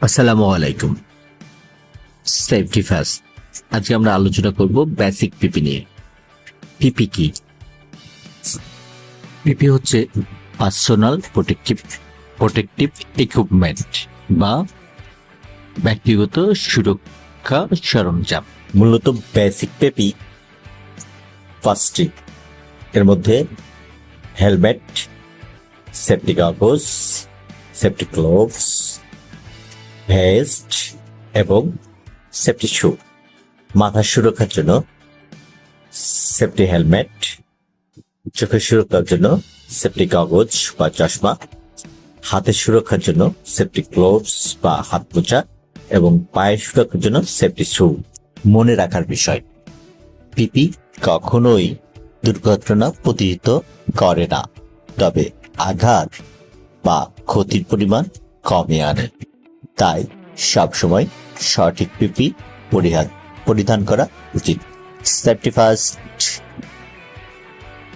আসসালামু আলাইকুম। Safety first. আজকে আমরা আলোচনা করব বেসিক পিপি নিয়ে। পিপি কি? পিপি হচ্ছে পার্সোনাল প্রোটেকটিভ ইকুইপমেন্ট বা ব্যক্তিগত সুরক্ষা সরঞ্জাম। মূলত বেসিক পিপি ফার্স্টে এর মধ্যে হেলমেট, সেফটি কাগজ, সেফটি গ্লোভস, ভেস্ট এবং সেফটি শু। মাথার সুরক্ষার জন্য সেফটি হেলমেট, চোখের সুরক্ষার জন্য সেফটি কাগজ বা চশমা, হাতের সুরক্ষার জন্য সেফটি গ্লোভস বা হাত মোজা এবং পায়ের সুরক্ষার জন্য সেফটি শু। মনে রাখার বিষয়, পিপি কখনোই দুর্ঘটনা প্রতিহত করে না, তবে আঘাত বা ক্ষতির পরিমাণ কমে আনে। তাই সবসময় সঠিক পিপি পরিধান করা উচিত। Safety first.